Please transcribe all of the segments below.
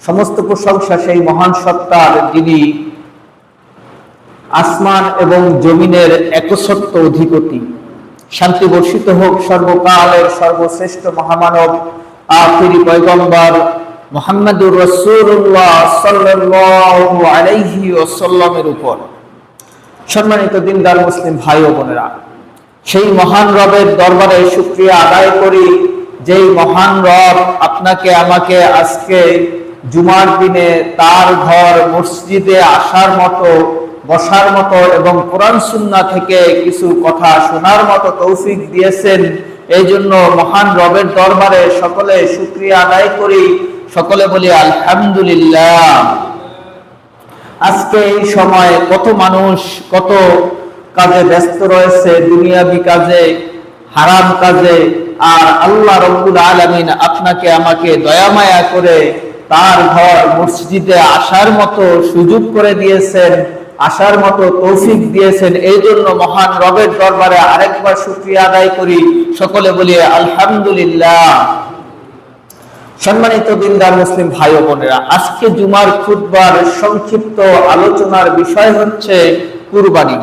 সমস্ত প্রশংসা সেই মহান সত্তার, যিনি আসমান এবং জমিনের একচ্ছত্ব অধিপতি। শান্তি বর্ষিত হোক সর্বকালের সর্বশ্রেষ্ঠ মহামানব আখিরি পয়গম্বর মুহাম্মদুর রাসূলুল্লাহ সাল্লাল্লাহু আলাইহি ওয়াসাল্লামের উপর। সম্মানিত দিনদার মুসলিম ভাই ও বোনেরা, সেই মহান রবের দরবারে শুকরিয়া আদায় করি, যেই মহান রব আপনাকে আমাকে আজকে জুমার দিনে তার ঘর মসজিদে আসার মতো, বসার মতো এবং কোরআন সুন্নাহ থেকে কিছু কথা শোনার মতো তৌফিক দিয়েছেন। এই জন্য মহান রবের দরবারে সকলে শুকরিয়া আদায় করি, সকলে বলি আলহামদুলিল্লাহ। আজকে এই সময় কত মানুষ কত কাজে ব্যস্ত রয়েছে, দুনিয়াবি কাজে, হারাম কাজে, আর আল্লাহ রাব্বুল আলামিন আপনাকে আমাকে দয়া মায়া করে তার ঘর মসজিদে আসার মতো সুযোগ করে দিয়েছেন, আসার মতো তৌফিক দিয়েছেন। এই জন্য মহান রবের দরবারে আরেকবার শুকরিয়া আদায় করি, সকলে বলি আলহামদুলিল্লাহ। সম্মানিত দিনদার মুসলিম ভাই ও বোনেরা, আজকে জুমার খুতবার সংক্ষিপ্ত আলোচনার বিষয় হচ্ছে কুরবানি।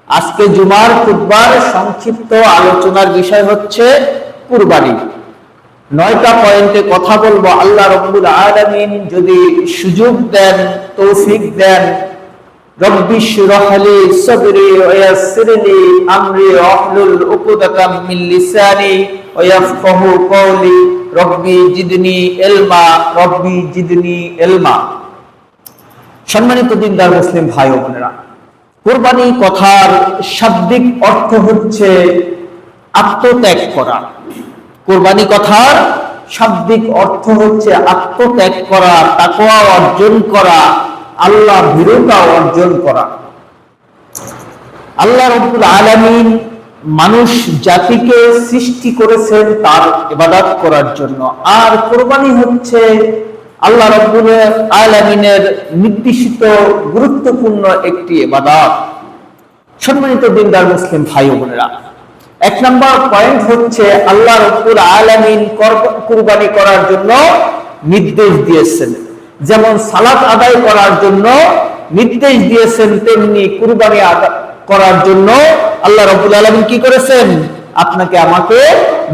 আজকে জুমার খুতবার সংক্ষিপ্ত আলোচনার বিষয় হচ্ছে কুরবানি। 9টা পয়েন্টে কথা বলবো। আল্লাহ রাব্বুল আলামিন যদি সুযোগ দেন, তৌফিক দেন, রব্বি ইশরাহ লি সাদরি ওয়া ইয়াসসির লি আমরি ওয়াহলুল উকদাতাম মিন লিসানি ওয়া ইয়াফকাহু কওলি রব্বি জিদনি ইলমা, রব্বি জিদনি ইলমা। সম্মানিত দিনদার মুসলিম ভাই ও বোনেরা, কুরবানি কথার শাব্দিক অর্থ হচ্ছে আত্মত্যাগ করা। কুরবানি কথার শাব্দিক অর্থ হচ্ছে আত্মত্যাগ করা, তাকওয়া অর্জন করা, আল্লাহ ভীরুতা অর্জন করা। আল্লাহ রাব্বুল আলামিন মানুষ জাতিকে সৃষ্টি করেছেন তার ইবাদত করার জন্য, আর কুরবানি হচ্ছে আল্লাহ রাব্বুল আলামিনের নির্দিষ্ট গুরুত্বপূর্ণ একটি ইবাদত। সম্মানিত দিনদার মুসলিম ভাই ও বোনেরা, 1 নম্বর পয়েন্ট হচ্ছে আল্লাহ রাব্বুল আলামিন কুরবানি করার জন্য নির্দেশ দিয়েছেন। যেমন সালাত আদায় করার জন্য নির্দেশ দিয়েছেন, তেমনি কুরবানি আদায় করার জন্য আল্লাহ রাব্বুল আলামিন কি করেছেন? আপনাকে আমাকে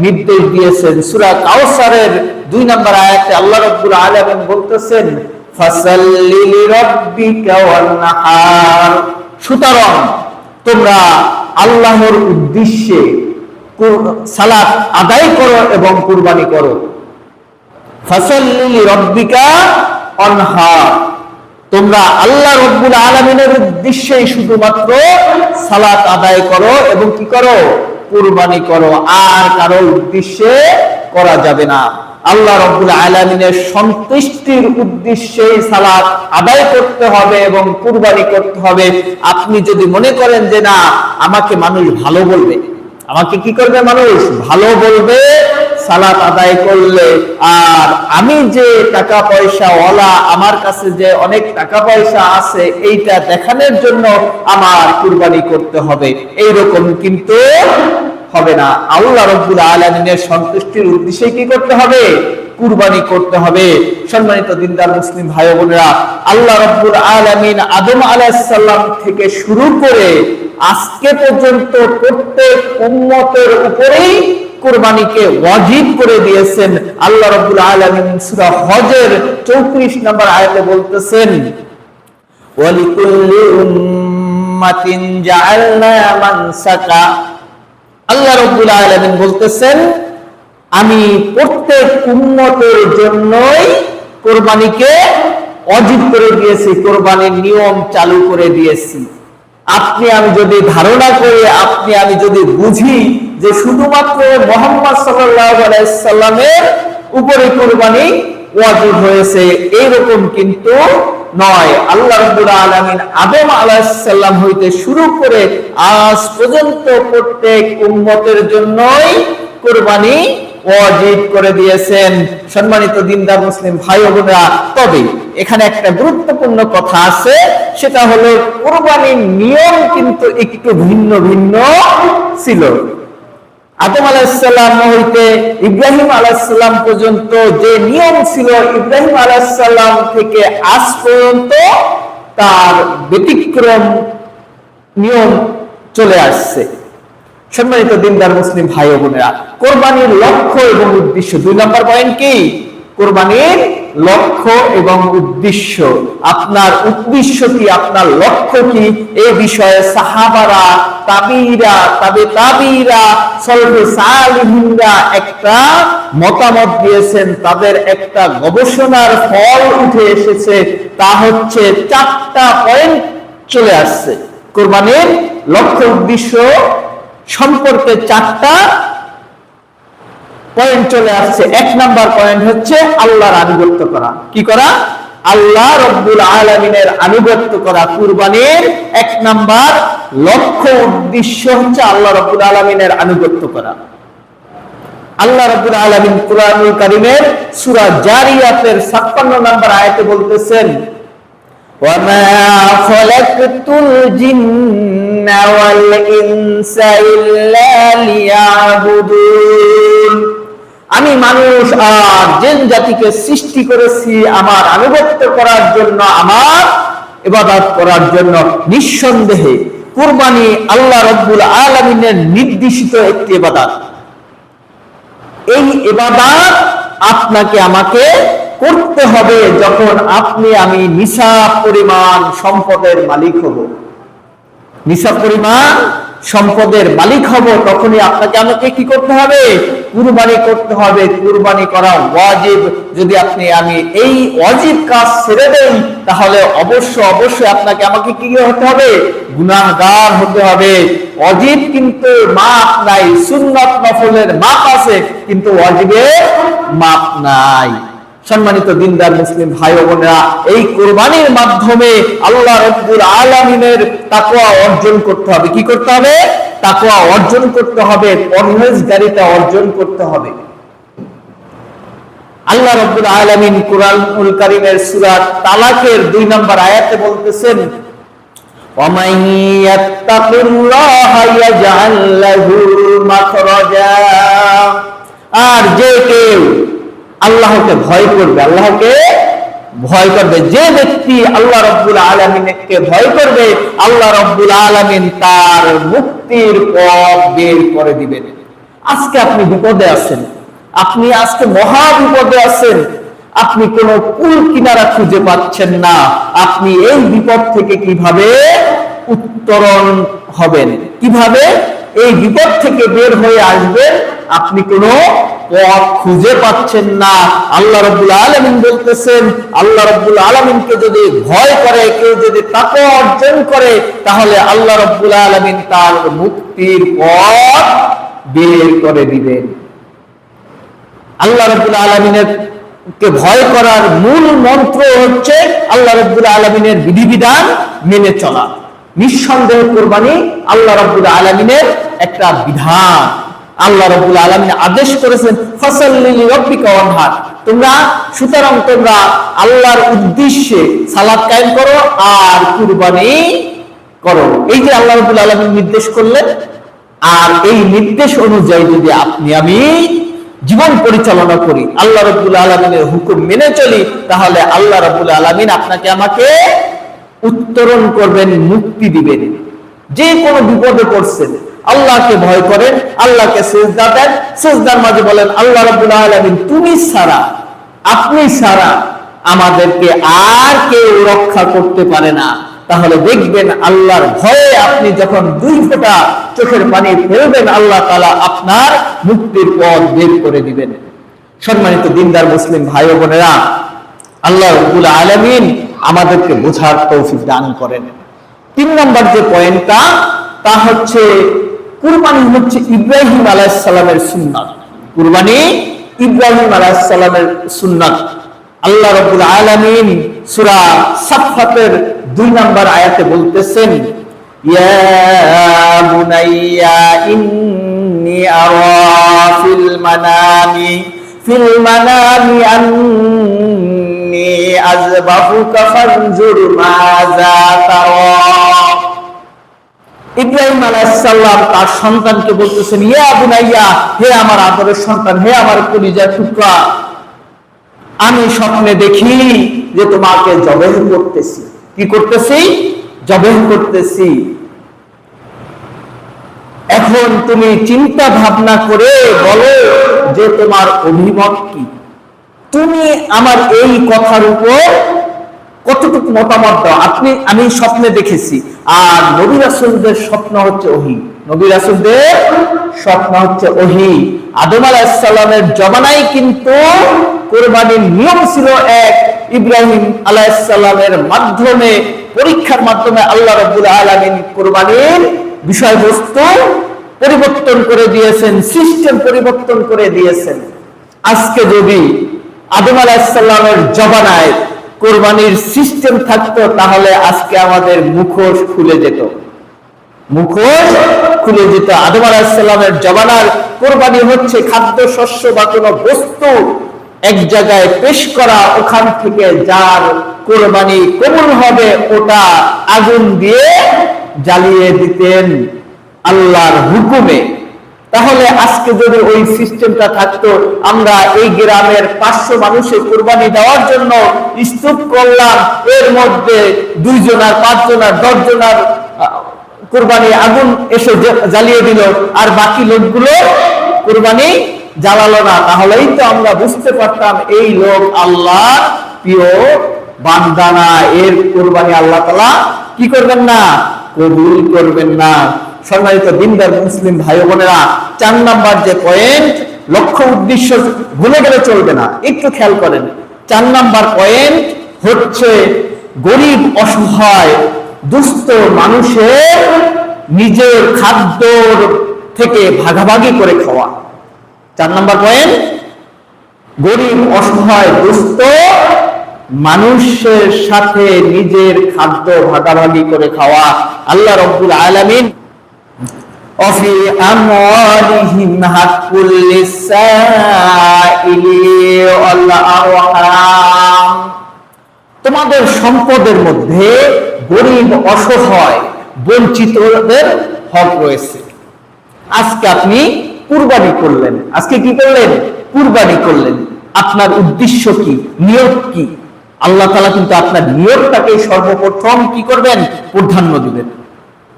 নির্দেশ দিয়েছেন। সূরা কাউসারের 2 নম্বর আয়াতে আল্লাহ রাব্বুল আলামিন বলতেছেন, ফাসাল্লি লিরাব্বিকা ওয়ানহার। সুতরাং তোমরা আল্লাহর উদ্দেশ্যে সালাত আদায় করো এবং কুরবানি করো। ফাসাল্লি লিরাব্বিকা ওয়ানহার, তোমরা আল্লাহ রাব্বুল আলামিনের উদ্দেশ্যে শুধুমাত্র সালাত আদায় করো এবং কি করো? কুরবানি করো। আর কারো উদ্দেশ্যে করা যাবে না। আল্লাহ রাব্বুল আলামিনের সন্তুষ্টির উদ্দেশ্যে সালাত আদায় করতে হবে এবং কুরবানি করতে হবে। আপনি যদি মনে করেন যে না, আমাকে মানুষ ভালো বলবে, আমাকে কি করবে? মানুষ ভালো বলবে সালাত আদায় করলে, আর আমি যে টাকা পয়সা ওয়ালা, আমার কাছে যে অনেক টাকা পয়সা আছে, এইটা দেখানোর জন্য আমার কুরবানি করতে হবে, এইরকম কিন্তু হবে না। আল্লাহ রাব্বুল আলামিনের সন্তুষ্টির উদ্দেশ্যে কি করতে হবে? কুরবানি করতে হবে। সম্মানিত দিনদার মুসলিম ভাই বোনেরা, আল্লাহ রাব্বুল আলামিন আদম আলাইহিস সালাম থেকে শুরু করে আজকে পর্যন্ত প্রত্যেক উম্মতের উপরেই কুরবানিকে ওয়াজিব করে দিয়েছেন। আল্লাহ রাব্বুল আলামিন সূরা হজের 34 নম্বর আয়াতে বলতেছেন, ওয়ালিকুল্লি উম্মাতিন জাআলনা মানসাকা। আল্লাহ রাব্বুল আলামিন বলতেছেন, আমি প্রত্যেক উম্মতের জন্যই কুরবানিকে ওয়াজিব করে দিয়েছি, কুরবানির নিয়ম চালু করে দিয়েছি। আপনি আমি যদি ধারণা করি, আপনি আমি যদি বুঝি যে শুধুমাত্র মুহাম্মদ সাল্লাল্লাহু আলাইহি সাল্লামের উপরে কুরবানি ওয়াজিব হয়েছে, এইরকম কিন্তু নয়। আল্লাহ রাব্বুল আলামিন আদম আলাইহিস সালাম হইতে শুরু করে আজ পর্যন্ত প্রত্যেক উম্মতের জন্যই কুরবানি ওয়াজিব করে দিয়েছেন। সম্মানিত দিনদার মুসলিম ভাই ও বোনেরা, তবে এখানে একটা গুরুত্বপূর্ণ কথা আছে, সেটা হলো কুরবানির নিয়ম কিন্তু একটু ভিন্ন ভিন্ন ছিল। আদম আলাইহিস সালাম হইতে ইব্রাহিম আলাইহিস সালাম পর্যন্ত যে নিয়ম ছিল, ইব্রাহিম আলাইহিস সালাম থেকে আজ পর্যন্ত তার ব্যতিক্রম নিয়ম চলে আসছে। সম্মানিত দিনদার মুসলিম ভাই ও বোনেরা, কোরবানির লক্ষ্য এবং উদ্দেশ্য, 2 নম্বর পয়েন্ট কি? কোরবানির লক্ষ্য এবং উদ্দেশ্য। আপনার উদ্দেশ্য কি, আপনার লক্ষ্য কি, এই বিষয়ে সাহাবারা, তাবিরা, তাবিরা, সলফে সালিহিনরা একটা মতামত দিয়েছেন। তাদের একটা গবেষণার ফল উঠে এসেছে, তা হচ্ছে 4টা পয়েন্ট চলে আসছে। কোরবানির লক্ষ্য উদ্দেশ্য সম্পর্কে 4টা পয়েন্ট চলে আসছে। 1 নাম্বার পয়েন্ট হচ্ছে আল্লাহর আনুগত্য করা। কি করা? আল্লাহ রাব্বুল আলামিনের আনুগত্য করা। কুরবানির 1 নাম্বার লক্ষ্য উদ্দেশ্য হচ্ছে আল্লাহ রাব্বুল আলামিনের আনুগত্য করা। আল্লাহ রাব্বুল আলামিন কুরআনুল কারীমের সূরা জারিয়াতের 56 নম্বর আয়াতে বলতেছেন, وَمَا خَلَقْتُ الْجِنَّ وَالْإِنسَ إِلَّا لِيَعْبُدُونَ। আমি মানুষ আর জিন জাতিকে সৃষ্টি করেছি আমার আনুগত্য করার জন্য, আমার ইবাদত করার জন্য। নিঃসন্দেহে কুরবানি আল্লাহ রাব্বুল আলামিনের নির্দেশিত একটি ইবাদত। এই ইবাদত আপনাকে আমাকে করতে হবে যখন আমি নিসাব পরিমাণ সম্পদের মালিক হব। নিসাব পরিমাণ সম্পদের মালিক হব, তখনই আপনাকে আমাকে কি করতে হবে? কুরবানি করতে হবে। কুরবানি করা ওয়াজিব। যদি আমি এই ওয়াজিব কাজ ছেড়ে দেই, তাহলে অবশ্যই আপনাকে আমাকে কি হতে হবে? গুনাহগার হতে হবে। ওয়াজিব কিন্তু মাপ নাই, সুন্নাত নফলের মাপ আছে, কিন্তু ওয়াজিবের মাপ নাই। সম্মানিত দিনদার মুসলিম ভাই ও বোনেরা, এই কুরবানির মাধ্যমে আল্লাহ রাব্বুল আলামিনের তাকওয়া অর্জন করতে হবে। কি করতে হবে? তাকওয়া অর্জন করতে হবে, পরহেজগারিতা অর্জন করতে হবে। আল্লাহ রাব্বুল আলামিন কুরআনুল কারীমের সূরা তালাকের 2 নম্বর আয়াতে বলতেছেন, وَمَن يَتَّقِ اللَّهَ يَجْعَل لَّهُ مَخْرَجًا। আর যে কেউ আল্লাহকে ভয় করবে, যে ব্যক্তি আল্লাহ রাব্বুল আলামিনকে ভয় করবে, আল্লাহ রাব্বুল আলামিন তার মুক্তির পথ বের করে দিবেন। আজকে আপনি বিপদে আছেন, আপনি আজকে মহা বিপদে আছেন, আপনি কোনো কুল কিনারা খুঁজে পাচ্ছেন না। আপনি এই বিপদ থেকে কিভাবে উত্তরণ হবেন, কিভাবে এই বিপদ থেকে বের হয়ে আসবেন, আপনি কোনো পথ খুঁজে পাচ্ছেন না। আল্লাহ রাব্বুল আলামিন বলতেছেন, আল্লাহ রাব্বুল আলামিনকে যদি ভয় করে, কেউ যদি তাকওয়া অর্জন করে, তাহলে আল্লাহ রাব্বুল আলামিন তার মুক্তির পথ বের করে দিবেন। আল্লাহ রাব্বুল আলামিনের কে ভয় করার মূল মন্ত্র হচ্ছে আল্লাহ রাব্বুল আলামিনের বিধিবিধান মেনে চলা। নিঃসন্দেহে কুরবানি আল্লাহ রাব্বুল আলামিনের একটা বিধান। আল্লাহ রাব্বুল আলামিন আদেশ করেছেন, ফাসাল্লি লিরাব্বিকা ওয়ানহার। সুতরাং তোমরা আল্লাহর উদ্দেশ্যে সালাত কায়েম করো আর কুরবানি করো। এই যে আল্লাহ রাব্বুল আলামিন নির্দেশ করলেন, আর এই নির্দেশ অনুযায়ী যদি আমি জীবন পরিচালনা করি, আল্লাহ রাব্বুল আলামিনের হুকুম মেনে চলি, তাহলে আল্লাহ রাব্বুল আলামিন আপনাকে আমাকে উত্তরণ করবেন, মুক্তি দিবেন। যে কোনো বিপদে পড়ছেন, আল্লাহকে ভয় করেন, আল্লাহকে সিজদা দেন, সিজদার মাঝে বলেন, আল্লাহ রাব্বুল আলামিন তুমি ছাড়া, আপনি ছাড়া আমাদেরকে আর কেউ রক্ষা করতে পারে না। তাহলে দেখবেন আল্লাহর ভয়ে আপনি যখন 2 ফোঁটা চোখের পানি ফেলবেন, আল্লাহ তাআলা আপনার মুক্তির পথ বের করে দিবেন। সম্মানিত দিনদার মুসলিম ভাই ও বোনেরা, আল্লাহ রাব্বুল আলামিন আমাদেরকে বোঝার তৌফিক দান করেন। 3 নম্বর যে পয়েন্টটা, তা হচ্ছে কুরবানি হচ্ছে ইব্রাহিম আলাইহিস সালামের সুন্নাত। কুরবানি ইব্রাহিম আলাইহিস সালামের সুন্নাত। আল্লাহ রাব্বুল আলামিন সূরা সাফফাতের 2 নম্বর আয়াতে বলতেছেন, ইয়া বুনাইয়া ইন্নী আরা ফিল মানামি আন্নী আযবাহুকা ফানজুর মাযা তারা। ইব্রাহিম আলাইহিস সালাম তার সন্তানকে বলতেছেন, ইয়া বুনাইয়া, হে আমার আদরের সন্তান, হে আমার কলিজার টুকরা, আমি স্বপ্নে দেখি যে তোমাকে জবেহ করতেছি। কি করতেছি? জবেহ করতেছি। এখন তুমি চিন্তা ভাবনা করে বলো যে তোমার অভিমত কি, তুমি আমার এই কথার উপর কতটুকু মতামত দাও। আমি স্বপ্নে দেখেছি, আর নবী রাসূলদের স্বপ্ন হচ্ছে ওহী। নবী রাসূলদের স্বপ্ন হচ্ছে ওহী। আদম আলাইহিস সালামের জমানায় কিন্তু কুরবানির নিয়ম ছিল এক। ইব্রাহিম আলাইহিস সালামের মাধ্যমে, পরীক্ষার মাধ্যমে আল্লাহ রাব্বুল আলামিন কুরবানির বিষয়বস্তু পরিবর্তন করে দিয়েছেন, সিস্টেম পরিবর্তন করে দিয়েছেন। আজকে যদি আদম আলাইহিস সালামের জমানায় কুরবানির সিস্টেম থাকতো, তাহলে আজকে আমাদের মুখোশ খুলে যেত, মুখোশ খুলে যেত। আদম আলাইহিস সালামের জমানার কুরবানি হচ্ছে খাদ্য শস্য বা কোনো বস্তু এক জায়গায় পেশ করা, ওখান থেকে যার কুরবানি কবুল হবে ওটা আগুন দিয়ে জ্বালিয়ে দিতেন আল্লাহর হুকুমে। তাহলে আজকে যদি ওই সিস্টেমটা থাকতো, আমরা এই গ্রামের 500 মানুষের কুরবানি দেওয়ার জন্য স্তূপ করলাম, এর মধ্যে 2 জনার 5 জনার 10 জনার কুরবানি আগুন এসে জ্বালিয়ে দিল, আর বাকি লোকগুলো কুরবানি জ্বালালো না, তাহলেই তো আমরা বুঝতে পারতাম এই লোক আল্লাহর প্রিয় বান্দা না, এর কুরবানি আল্লাহ তাআলা কি করবেন না? কবুল করবেন না। সম্মানিত দিনদার মুসলিম ভাই বোনেরা, 4 নাম্বার যে পয়েন্ট, লক্ষ্য উদ্দেশ্য ভুলে গেলে চলবে না, একটু খেয়াল করেন। 4 নাম্বার পয়েন্ট হচ্ছে গরিব অসহায় দুস্থ মানুষের নিজের খাদ্য থেকে ভাগাভাগি করে খাওয়া। 4 নাম্বার পয়েন্ট, গরিব অসহায় দুস্থ মানুষের সাথে নিজের খাদ্য ভাগাভাগি করে খাওয়া। আল্লাহ রাব্বুল আলামিন وفي أموالهم حق للسائل والأرحام, তোমাদের সম্পদের মধ্যে গরিব অসহায় বঞ্চিতদের হক রয়েছে। আজকে আপনি কুরবানি করলেন, আজকে কি করলেন? কুরবানি করলেন। আপনার উদ্দেশ্য কি, নিয়ত কি? আল্লাহ তাআলা কিন্তু আপনার নিয়তটাকে সর্বপ্রথম কি করবেন? প্রাধান্য দিবেন।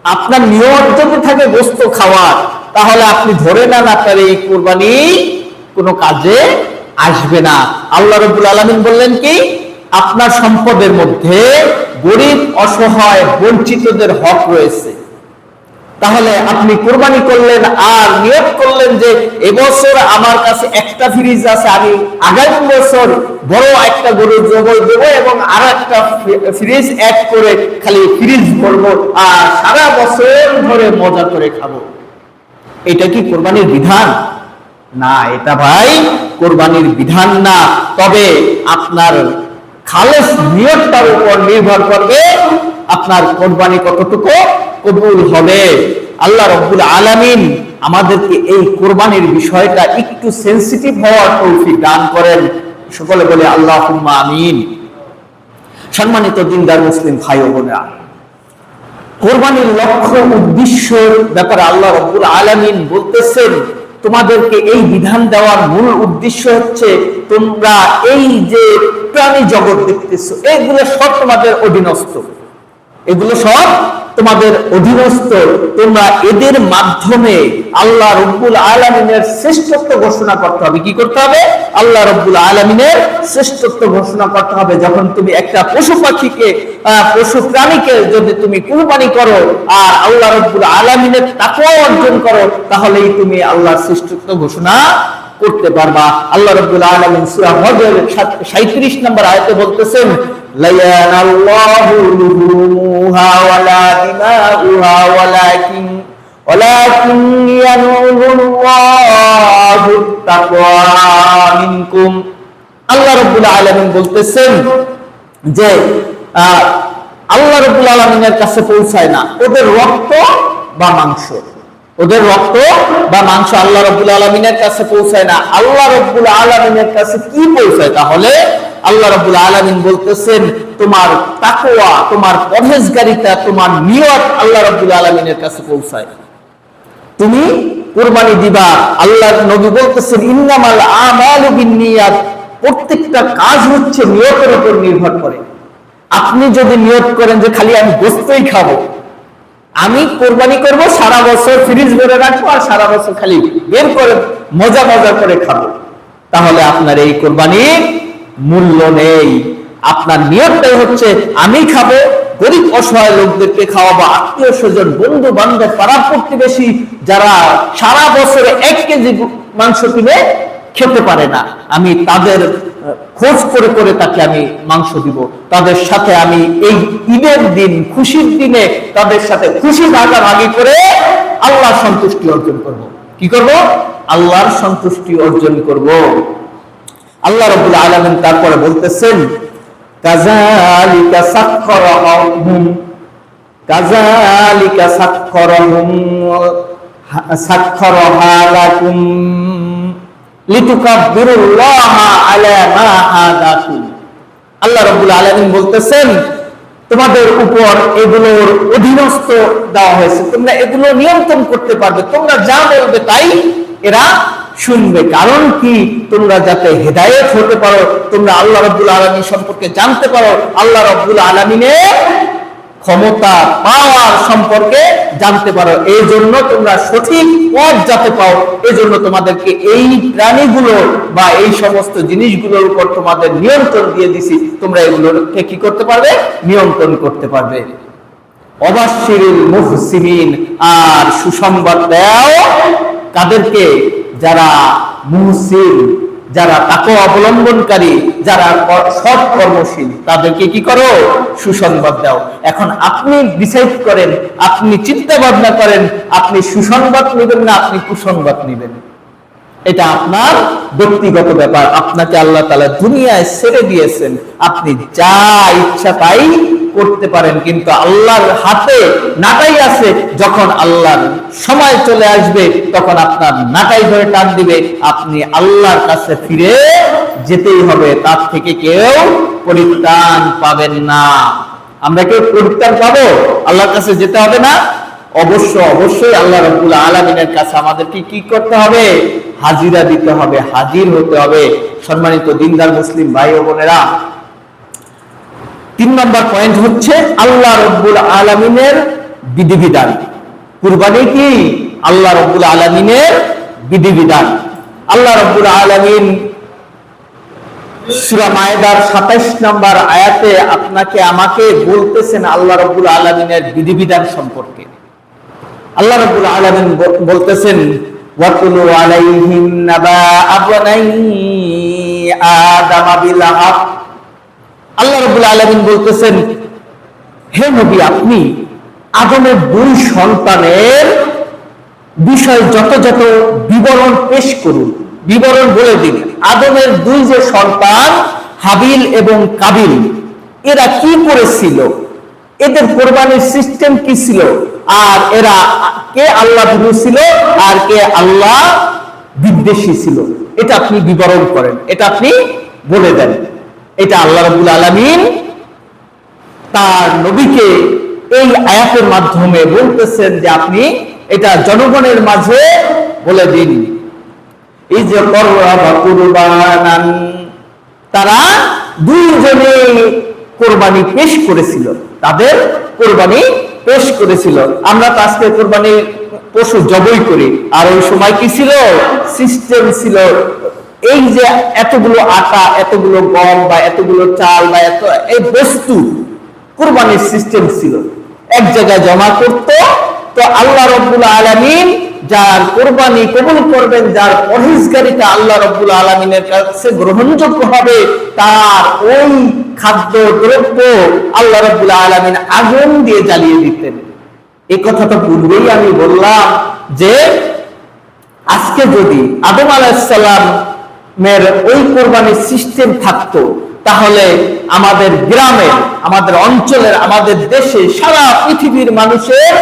আপনার নিয়ত যদি থাকে গোশত খাওয়ার, তাহলে আপনি ধরে নেন আপনার এই কুরবানি কোনো কাজে আসবে না। আল্লাহ রাব্বুল আলামিন বললেন কি? আপনার সম্পদের মধ্যে গরিব অসহায় বঞ্চিতদের হক রয়েছে। তাহলে আপনি কুরবানি করলেন আর নিয়ত করলেন যে এবছর আমার কাছে একটা ফ্রিজ আছে, আমি আগামী বছর বড় একটা গরু জবাই দেব এবং আর একটা ফ্রিজ অ্যাড করে খালি ফ্রিজ ভরবো আর সারা বছর ধরে মজা করে খাবো। এটা কি কুরবানির বিধান? না, এটা ভাই কুরবানির বিধান না। তবে আপনার খালেস নিয়তটার উপর নির্ভর করবে আপনার কুরবানি কতটুকু কবুল হবে। আল্লাহ রাব্বুল আলামিন আমাদেরকে এই কুরবানির বিষয়টা একটু সেনসিটিভ হওয়ার তৌফিক দান করেন। সকলে বলে আল্লাহুম্মা আমিন। সম্মানিত দিনদার মুসলিম ভাই ও বোনেরা, কুরবানির লক্ষ্য উদ্দেশ্যের ব্যাপারে আল্লাহ রাব্বুল আলামিন বলতেছেন, তোমাদেরকে এই বিধান দেওয়ার মূল উদ্দেশ্য হচ্ছে তোমরা এই যে প্রাণী জগৎ দেখতেছো, এগুলো সব তোমাদের অধীনস্থ, এগুলো সব তোমাদের অধীনস্থ। তোমরা এদের মাধ্যমে আল্লাহ রাব্বুল আলামিনের শ্রেষ্ঠত্ব ঘোষণা করতে হবে। কি করতে হবে? আল্লাহ রাব্বুল আলামিনের শ্রেষ্ঠত্ব ঘোষণা করতে হবে। যখন তুমি একটা পশু পাখিকে, পশু প্রাণীকে যদি তুমি কুরবানি করো আর আল্লাহ রাব্বুল আলামিনের তাকওয়া অর্জন করো, তাহলেই তুমি আল্লাহর শ্রেষ্ঠত্ব ঘোষণা করতে পারবা। আল্লাহ রাব্বুল আলামিন সূরা হজের 37 নম্বর আয়াতে বলতেছেন, লা ইয়ানাল্লাহু লুহুমুহা ওয়ালা দিমাউহা ওয়ালাকিন ইয়ানালুল্লাহু তাকওয়া মিনকুম। আল্লাহ রাব্বুল আলামিন বলতেছেন যে আল্লাহ রাব্বুল আলামিনের কাছে পৌঁছায় না ওদের রক্ত বা মাংস, ওদের রক্ত বা মাংস আল্লাহ রাব্বুল আলামিনের কাছে পৌঁছায় না। আল্লাহ রাব্বুল আলামিনের কাছে কি পৌঁছায়? তাহলে আল্লাহ রাব্বুল আলামিন বলতেছেন তোমার তাকওয়া, তোমার পরহেজগারিতা, তোমার নিয়ত আল্লাহ রাব্বুল আলামিনের কাছে পৌঁছায়। তুমি কুরবানি দিবা, আল্লাহর নবী বলতেছেন ইন্নামাল আমালু বিন্নিয়াত, প্রত্যেকটা কাজ হচ্ছে নিয়তের উপর নির্ভর করে। আপনি যদি নিয়ত করেন যে খালি আমি গোশতই খাবো, আমি কোরবানি করব, সারা বছর ফ্রিজ ভরে রাখবো আর সারা বছর খালি বের করে মজা মজা করে খাবো, তাহলে আপনার এই কোরবানির মূল্য নেই। আপনার নিয়তটাই হচ্ছে আমি খাবো, গরিব অসহায় লোকদেরকে খাওয়াবো, আত্মীয় স্বজন, বন্ধু বান্ধব, পাড়া প্রতিবেশী যারা সারা বছরে 1 কেজি মাংস কিনে খেতে পারে না, আমি তাদের খোঁজ করে করে তাকে আমি মাংস দিব, তাদের সাথে আমি এই ঈদের দিন, খুশির দিনে তাদের সাথে খুশি ভাগাভাগি করে আল্লাহর সন্তুষ্টি অর্জন করব। কি করব? আল্লাহর সন্তুষ্টি অর্জন করব। আল্লাহ রাব্বুল আলামিন তারপরে বলতেছেন কাযালিকা সাখখারাহা লাকুম লিতুকাব্বিরুল্লাহা আলা মা হাদাকুম। আল্লাহ রাব্বুল আলামিন বলতেছেন তোমাদের উপর এগুলোর অধীনস্থ দেওয়া হয়েছে, তোমরা এগুলো নিয়ন্ত্রণ করতে পারবে, তোমরা যা বলবে তাই এরা শুনবে। কারণ কি? তোমরা যাতে হেদায়েত হতে পারো, তোমরা আল্লাহ রাব্বুল আলামিন সম্পর্কে জানতে পারো, আল্লাহ রাব্বুল আলামিনের ক্ষমতা, পাওয়ার সম্পর্কে জানতে পারো, এই জন্য তোমরা সঠিক পথ যাতে পাও, এই জন্য তোমাদেরকে এই প্রাণীগুলো বা এই সমস্ত জিনিসগুলোর উপর তোমাদের নিয়ন্ত্রণ দিয়ে দিছি, তোমরা এগুলোকে কি করতে পারবে? নিয়ন্ত্রণ করতে পারবে। অবাশশিরিল মুহসিনিন, আর সুসংবাদ দাও কাদেরকে? যারা মুহসিন, যারা তাকওয়া অবলম্বনকারী, যারা সৎ কর্মশীল, তাদেরকে কি করো? সুসংবাদ দাও। এখন আপনি ডিসাইড করেন, আপনি চিন্তা ভাবনা করেন, আপনি সুসংবাদ নেবেন না আপনি কুসংবাদ নেবেন, এটা আপনার ব্যক্তিগত ব্যাপার। আপনাকে আল্লাহ তাআলা দুনিয়ায় ছেড়ে দিয়েছেন, আপনি যা ইচ্ছা তাই করতে পারেন, কিন্তু আল্লাহর হাতে নাটাই আছে। যখন আল্লাহর সময় চলে আসবে তখন আপনার নাটাই ধরে টান দিবে, আপনি আল্লাহর কাছে ফিরে যেতেই হবে, তার থেকে কেউ পরিত্রাণ পাবেন না। আমরা কেউ পরিত্রাণ পাবো? আল্লাহর কাছে যেতে হবে না? অবশ্যই আল্লাহ রাব্বুল আলামিনের কাছে আমাদেরকে কি করতে হবে? হাজিরা দিতে হবে, হাজির হতে হবে। সম্মানিত দিনদার মুসলিম ভাই ও বোনেরা, 3 নম্বর পয়েন্ট হচ্ছে আল্লাহ রাব্বুল আলামিনের বিধিবিধান। কুরবানি কি? আল্লাহ রাব্বুল আলামিনের বিধিবিধান। আল্লাহ রাব্বুল আলামিন সূরা মায়েদার 27 নম্বর আয়াতে আপনাকে আমাকে বলতেছেন আল্লাহ রাব্বুল আলামিনের বিধিবিধান সম্পর্কে। আল্লাহ রাব্বুল আলামিন বলতেছেন ওয়াতুলু আলাইহিম নাবা আবনাই আদাম বিল হক। আল্লাহ রাব্বুল আলামিন বলতেছেন হে নবী, আপনি আদমের 2 সন্তানের বিষয় যত যত বিবরণ পেশ করুন, বিবরণ বলে দিন। আদমের 2 যে সন্তান হাবিল এবং কাবিল, এরা কি করেছিল, এদের কোরবানির সিস্টেম কি ছিল, আর এরা কে আল্লাহ বিরোধী ছিল আর কে আল্লাহ বিদ্বেষী ছিল, এটা আপনি বিবরণ করেন, এটা আপনি বলে দেন। এটা আল্লাহ রাব্বুল আলামিন তার নবীকে এই আয়াতের মাধ্যমে বলতেছেন যে আপনি এটা জনগণের মাঝে বলে দিন। এই যে কুরবানান, তারা 2 জনে কোরবানি পেশ করেছিল, তাদের কোরবানি পেশ করেছিল। আমরা তো আজকে কোরবানির পশু জবাই করি, আর ওই সময় কি ছিল? সিস্টেম ছিল। এই যে এতগুলো আটা, এতগুলো গম বা এতগুলো চাল বা এত এই বস্তু, কুরবানির সিস্টেম ছিল, এক জায়গায় জমা করত। তো আল্লাহ রাব্বুল আলামিন যার কোরবানি কবুল করবেন, যার পরহেজগারিতা আল্লাহ রাব্বুল আলামিনের কাছে গ্রহণযোগ্য হবে, তার ওই খাদ্য দ্রব্য আল্লাহ রাব্বুল আলামিন আগুন দিয়ে জ্বালিয়ে দিতেন। এই কথা তো পূর্বেই আমি বললাম যে আজকে যদি আদম আলাইহিস সালামের ওই কোরবানির সিস্টেম থাকতো, তাহলে আমাদের গ্রামে, আমাদের অঞ্চলের, আমাদের দেশে, সারা পৃথিবীর মানুষের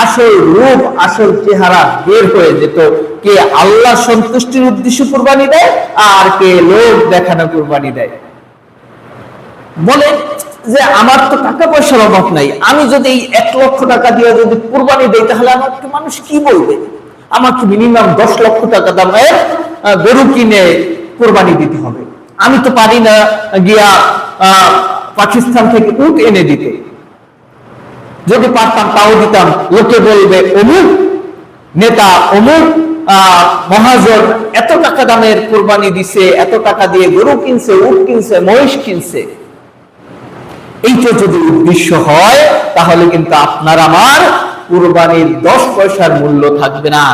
আসল রূপ, আসল চেহারা বের হয়ে যেত। কে আল্লাহ সন্তুষ্টির উদ্দেশ্যে কুরবানি দেয় আর কে লোক দেখানো কুরবানি দেয়। বলে যে আমার তো টাকা পয়সার অভাব নাই, আমি যদি 1 লক্ষ টাকা দিয়ে যদি কুরবানি দেই তাহলে আমাকে মানুষ কি বলবে? আমাকে মিনিমাম 10 লক্ষ টাকা দামের গরু কিনে কুরবানি দিতে হবে। আমি তো পারি না গিয়া পাকিস্তান থেকে উট এনে দিতে, যদি পারতাম তাও দিতাম। লোকে বলবে অমুক নেতা অমুক মহাজন এত টাকা দামের কুরবানি দিছে, এত টাকা দিয়ে গরু কিনছে, উট কিনছে, মহিষ কিনছে। এইটা যদি উদ্দেশ্য হয় তাহলে কিন্তু আপনার আমার কুরবানির 10 পয়সার মূল্য থাকবে না।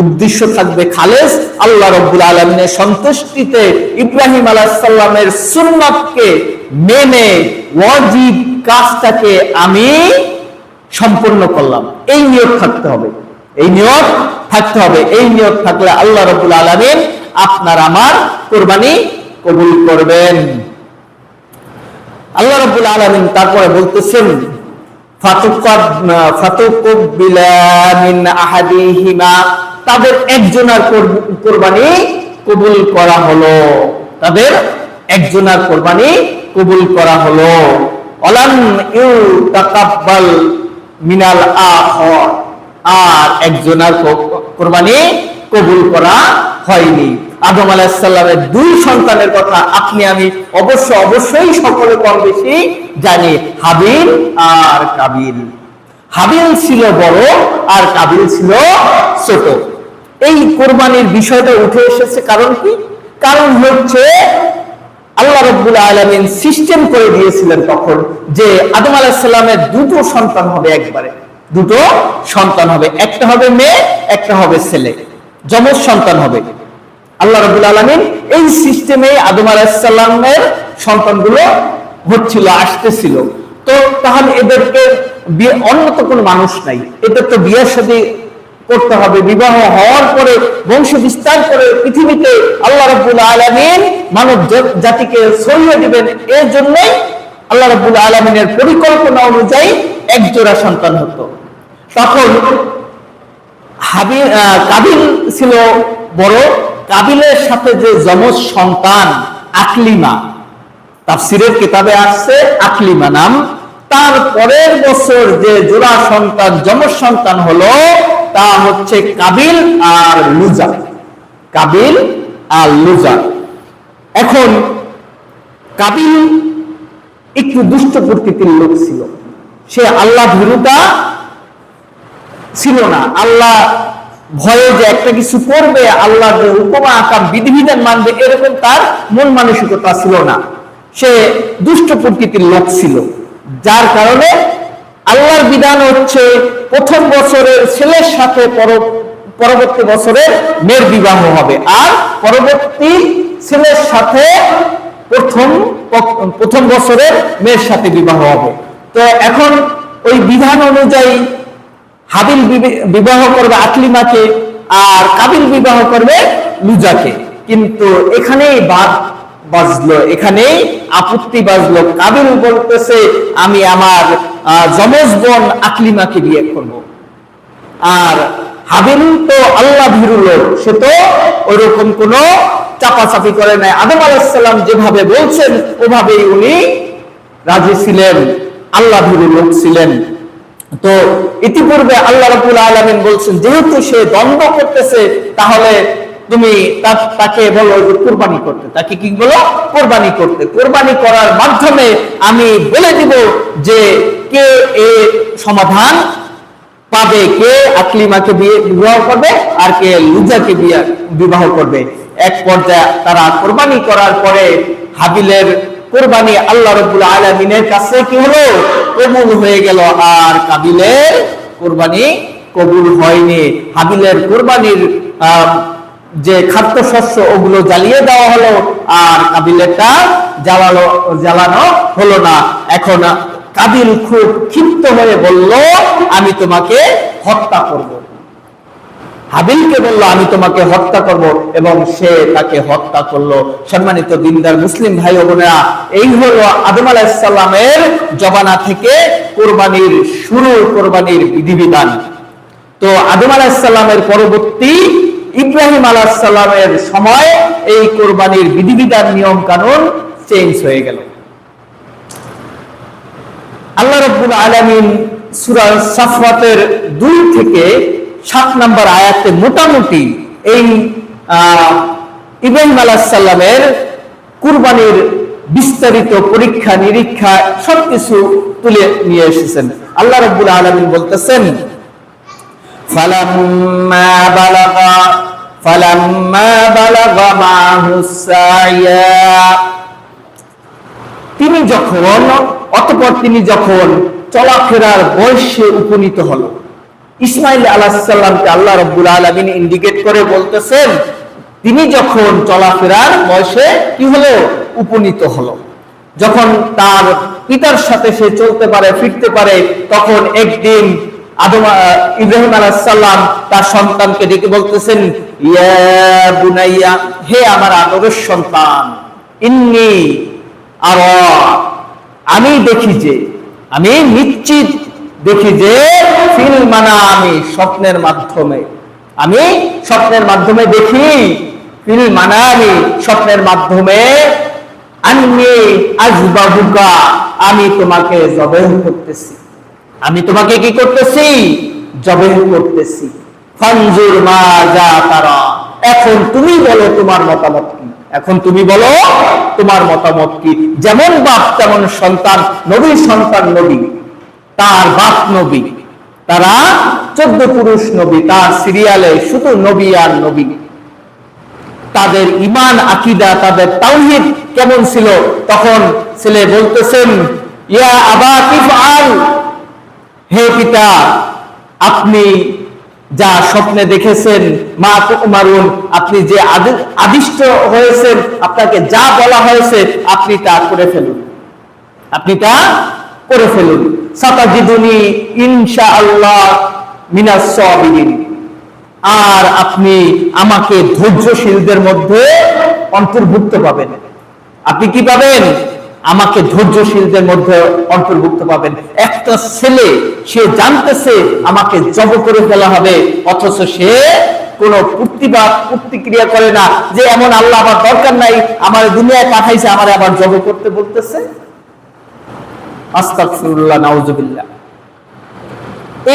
উদ্দেশ্য থাকবে খালেস আল্লাহ রাব্বুল আলামিনের সন্তুষ্টিতে ইব্রাহিম আলাইহিস সালামের সুন্নাতকে মেনে ওয়াজিব কাজটাকে আমি সম্পূর্ণ করলাম, এই নিয়ত থাকতে হবে। এই নিয়ত থাকতে হবে। এই নিয়ত থাকলে আল্লাহ রাব্বুল আলামিন আপনার আমার কুরবানি কবুল করবেন। আল্লাহ রাব্বুল আলামিন তারপরে বলতেছেন ফাতুকবিলা মিন আহাদিহিমা, তাদের একজনের কুরবানি কবুল করা হলো, তাদের একজনের কুরবানি কবুল করা হলো। ওয়ালাম ইউতাকাব্বাল মিনাল আখর, আর একজনের কুরবানি কবুল করা হয়নি। আদম আলাইহিস সালামের 2 সন্তানের কথা আপনি আমি অবশ্যই সকলে কম বেশি জানি, হাবিল আর কাবিল। হাবিল ছিল বড় আর কাবিল ছিল ছোট। এই কুরবানির বিষয়টা উঠে এসেছে কারণ কি? কারণ হচ্ছে আল্লাহ রাব্বুল আলামিন সিস্টেম করে দিয়েছিলেন তখন যে আদম আলাইহিস সালামের 2টো সন্তান হবে, একবারে 2টো সন্তান হবে, একটা হবে মেয়ে একটা হবে ছেলে, যমজ সন্তান হবে। আল্লাহ রাব্বুল আলামিন এই সিস্টেমে আদম আলাইহিস সালামের সন্তানগুলো হচ্ছিল, আসতেছিল। তো তাহলে এদেরকে অন্য তো কোনো মানুষ নাই, এদের তো বিয়ে শাদী করতে হবে, বিবাহ হওয়ার পরে বংশ বিস্তার করে পৃথিবীতে আল্লাহ রাব্বুল আলামিন মানব জাতিকে ছড়িয়ে দিবেন। এর জন্যই আল্লাহ রাব্বুল আলামিনের পরিকল্পনা অনুযায়ী একজোড়া সন্তান হতো। তখন কাবিল ছিল বড়, কাবিলের সাথে যে যমজ সন্তান আকলিমা, তাফসীরের কিতাবে আসছে আকলিমা নাম, তার পরের বছর যে জোড়া সন্তান যমজ সন্তান হলো তা হচ্ছে কাবিল আর লুজা। কাবিল আর লুজা। এখন কাবিল একটু দুষ্ট প্রকৃতির লোক ছিল, সে আল্লাহ ভীরুতা ছিল না, আল্লাহ ভয়ে যে একটা কিছু করবে, আল্লাহর যে হুকুম আকাম বিধিবিধান মানবে এরকম তার মন মানসিকতা ছিল না। সে দুষ্ট প্রকৃতির লোক ছিল, যার কারণে আল্লাহর বিধান হচ্ছে প্রথম বছরের ছেলের সাথে পরবর্তী বছরের মেয়ের বিবাহ হবে, আর পরবর্তী ছেলের সাথে প্রথম বছরের মেয়ের সাথে বিবাহ হবে। তো এখন ওই বিধান অনুযায়ী হাবিল বিবাহ করবে আকলিমাকে আর কাবিল বিবাহ করবে লুজাকে, কিন্তু এখানেই বাদ বাজলো, এখানেই আপত্তি বাজলো। কাবিল বলতেছে আমি আমার যমজ বোন আকলিমাকে বিয়ে করব, আর হাবিল তো আল্লাহ ভীরু লোক, সে তো ওইরকম কোন চাপাচাপি করে নাই। আদম আলাইহিস সালাম যেভাবে বলছেন ওভাবেই উনি রাজি ছিলেন, আল্লাহ ভীরু লোক ছিলেন। তো ইতিপূর্বে আল্লাহ রাব্বুল আলামিন বলছেন যেহেতু সে দ্বন্দ্ব করতেছে তাহলে তুমি তাকে বলো যে কুরবানি করতে, তাকে কি বলো? কুরবানি করতে। কুরবানি করার মাধ্যমে আমি বলে দিব যে কে এর সমাধান পাবে, কে আকলিমাকে বিবাহ করবে আর কে লুজাকে বিবাহ করবে। এক পর্যায়ে তারা কুরবানি করার পরে হাবিলের কুরবানি আল্লাহ রাব্বুল আলামিনের কাছে কি হলো? কবুল হয়ে গেল, আর কাবিলের কুরবানি কবুল হয়নি। হাবিলের কুরবানির যে খাদ্যশস্য ওগুলো জ্বালিয়ে দেওয়া হলো, আর কাবিলেরটা জ্বালানো হলো না। এখন কাবিল খুব ক্ষিপ্ত হয়ে বলল আমি তোমাকে হত্যা করব। হাবিলকে বলল আমি তোমাকে হত্যা করব, এবং সে তাকে হত্যা করলো। সম্মানিত দিনদার মুসলিম ভাই ও বোনেরা, এই হলো আদম আলাইহিস সালামের জমানা থেকে কুরবানির শুরু, কুরবানির বিধিবিধান। তো আদম আলাইহিস সালামের পরবর্তী ইব্রাহিম আলাইহিস সালামের সময় এই কুরবানির বিধিবিধান নিয়ম কানুন চেঞ্জ হয়ে গেল। আল্লাহ রাব্বুল আলামিন সূরা সাফফাতের 2 থেকে 7 নম্বর আয়াতে মোটামুটি এই ইব্রাহিম আলাইহিস সালামের কুরবানির বিস্তারিত পরীক্ষা নিরীক্ষা সবকিছু তুলে নিয়ে এসেছেন। আল্লাহ রাব্বুল আলামিন বলতেছেন, ফালাম্মা বালাগা মাহুস সাইয়া, অতঃপর তিনি যখন চলাফেরার বয়সে উপনীত হলো। ইসমাইল আলাইহিস সালামকে আল্লাহ রাব্বুল আলামিন ইন্ডিকেট করে বলতেছেন, তিনি যখন চলাফেরার বয়সে কি হলো, উপনীত হলো। যখন তার পিতার সাথে সে চলতে পারে, ফিরতে পারে, তখন একদিন ইব্রাহিম আলাইহিস সালাম তার সন্তানকে ডেকে বলতেছেন, ইয়া বুনাইয়া, হে আমার আদরের সন্তান, ইন্নী আরা, আমি দেখি যে, আমি নিশ্চিত দেখি যে, ফিল মানামি, স্বপ্নের মাধ্যমে, আমি স্বপ্নের মাধ্যমে দেখি, ফিল মানামি, স্বপ্নের মাধ্যমে, আন্নী আযবাহুকা, আমি তোমাকে জবাহ করতেছি, আমি তোমাকে কি করতেছি, জবাহ করতেছি। ফানজুর মাজা তারা, এখন তুমি বলো তোমার মতামত কি, এখন তুমি বলো তোমার মতামত কি। যেমন বাপ তেমন সন্তান, নবীর সন্তান নবী, তার বাপ নবী, তারা 14 পুরুষ নবী, তার সিরিয়ালে শুধু নবী আর নবী। তাদের ঈমান আকীদা, তাদের তাওহীদ কেমন ছিল, তখন ছেলে বলতেছেন, ইয়া আবা কিফআল, হে পিতা, আপনি যা স্বপ্নে দেখেছেন, মা তুমারুন, আপনি যে আদিষ্ট হয়েছেন, আপনাকে যা বলা হয়েছে আপনি তা করে ফেলুন, আপনি তা করে ফেলুন। সাতাজিদুনি ইনশাআল্লাহ মিনাস সাবিরিন, আর আপনি আমাকে ধৈর্যশীলদের মধ্যে অন্তর্ভুক্ত পাবেন। আপনি কি পাবেন, আমাকে ধৈর্যশীলদের মধ্যে অন্তর্ভুক্ত পাবেন। একটা ছেলে, সে জানতেছে আমাকে জব করে ফেলা হবে, অথচ সে কোনো প্রতিক্রিয়া করে না, যে এমন আল্লাহ আমার দরকার নাই, আমার দুনিয়ায় পাঠাইছে, আমার আবার জব করতে বলতেছে। আস্তাগফিরুল্লাহ, নাউজুবিল্লাহ।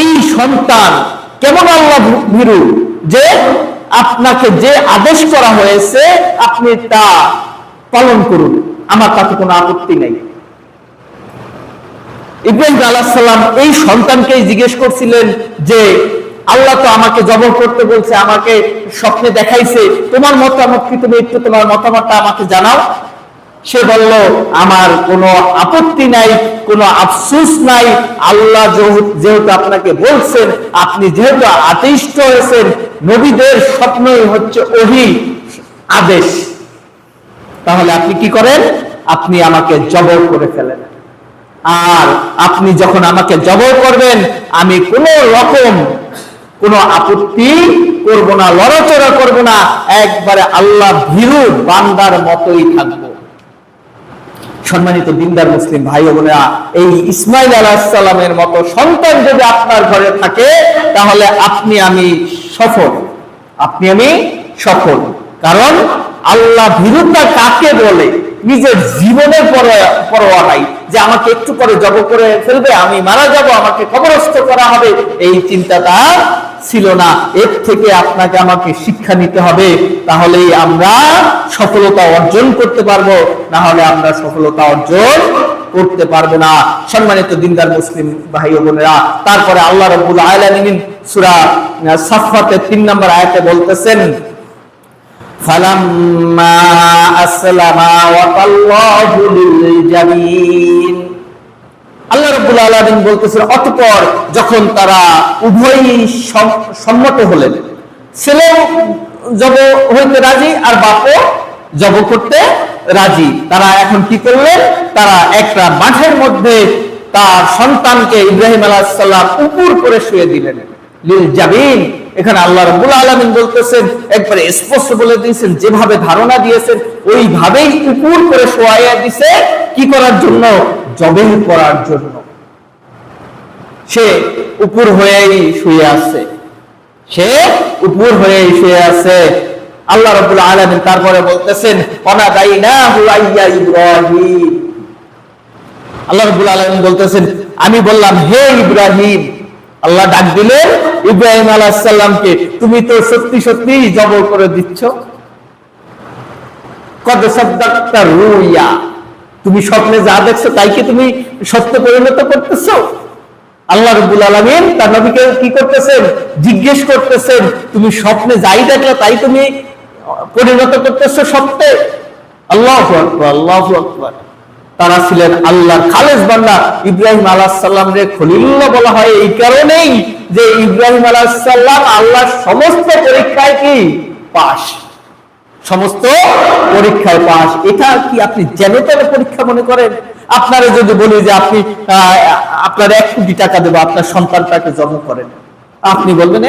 এই সন্তান কেমন আল্লাহ ভীরু, যে আপনাকে যে আদেশ করা হয়েছে আপনি তা পালন করুন, আমার তাতে কোনো আপত্তি নেই। ইব্রাহিম আলাইহিস সালাম এই সন্তানকেই জিজ্ঞেস করছিলেন যে, আল্লাহ তো আমাকে জবাহ করতে বলছে, আমাকে স্বপ্নে দেখাইছে, তোমার মতামত কি, তুমি একটু তোমার মতামতটা আমাকে জানাও। সে বলল, আমার কোনো আপত্তি নাই, কোনো আফসোস নাই, আল্লাহ যেহেতু আপনাকে বলছেন, আপনি যেহেতু আদিষ্ট হয়েছেন, নবীদের স্বপ্নই হচ্ছে ওহী, আদেশ, তাহলে আপনি কি করেন, আপনি আমাকে জবাহ করে ফেলেন। আর আপনি যখন আমাকে জবাহ করবেন, আমি কোনো রকম কোনো আপত্তি করব না, লড়াচড়া করব না, একবারে আল্লাহ ভীরু বান্দার মতোই থাকবো। সম্মানিত দিনদার মুসলিম ভাই ও বোনেরা, এই ইসমাইল আলাইহিস সালামের মতো সন্তান যদি আপনার ঘরে থাকে, তাহলে আপনি আমি সফল, আপনি আমি সফল। কারণ আল্লাহ ভীরুতা কাকে বলে, নিজের জীবনের পরোয়া নাই, যে আমাকে একটু পরে জব করে ফেলবে, আমি মারা যাব, আমাকে কবরস্থ করা হবে, এই চিন্তাটা ছিল না। এর থেকে আপনাকে আমাকে শিক্ষা নিতে হবে, তাহলেই আমরা সফলতা অর্জন করতে পারবো, না হলে আমরা সফলতা অর্জন করতে পারবো না। সম্মানিত দিনদার মুসলিম ভাই ও বোনেরা, তারপরে আল্লাহ রাব্বুল আলামিন সূরা সাফফাতের 3 নম্বর আয়াতে বলতেছেন, ফালাম্মা আসলামা ওয়া তাল্লাহু লিল জাবিন, আল্লাহ রাব্বুল আলামিন বলতেছেন, অতঃপর যখন তারা উভয়ই সম্মত হলেন, ছেলেও জব হইতে রাজি আর বাপও জব করতে রাজি, তারা এখন কি করলেন, তারা একটা মাঠের মধ্যে তার সন্তানকে ইব্রাহিম আলাইহিস সালাম উপর করে শুয়ে দিলেন। লিল জাবিন, এখানে আল্লাহ রাব্বুল আলামিন বলতেছেন, একবারে স্পষ্ট বলে দিয়েছেন, যেভাবে ধারণা দিয়েছেন ওইভাবেই উপর করে শোয়াইয়া দিয়েছে, কি করার জন্য, জবাহ করার জন্য। সে উপর হয়েই শুয়ে আছে, সে উপর হয়েই শুয়ে আছে। আল্লাহ রাব্বুল আলামিন তারপরে বলতেছেন, ওয়ানাদাইনাহু আইয়া ইব্রাহিম, আল্লাহ রাব্বুল আলামিন বলতেছেন, আমি বললাম, হে ইব্রাহিম, আল্লাহ ডাক দিলেন ইব্রাহিম আলাইহিস সালামকে, তুমি তো সত্যি সত্যি জবাই করে দিচ্ছ। কদ সাদ্দাকতা রুইয়া, তুমি স্বপ্নে যা দেখছো তাই কি তুমি সত্য পরিণত করতেছো? আল্লাহ রাব্বুল আলামিন তার নবীকে কি করতেছেন? জিজ্ঞেস করতেছেন, তুমি স্বপ্নে যাই দেখলে তাই তুমি পরিণত করতেছো সত্যে? আল্লাহু আকবার, আল্লাহু আকবার। তারা ছিলেন আল্লাহর খালেস বান্দা। ইব্রাহিম আলাইহিস সালামকে খলিলুল্লাহ বলা হয় এই কারণেই যে ইব্রাহিম আলাইহিস সালাম আল্লাহর সমস্ত পরীক্ষায় কি পাস, সমস্ত পরীক্ষায় পাস। এটা কি আপনি যেন তেন পরীক্ষা মনে করেন? আপনারা যদি বলি যে আপনি আপনার 1 কোটি টাকা দেবো, আপনার সন্তানটাকে জন্ম করেন, আপনি বলবেন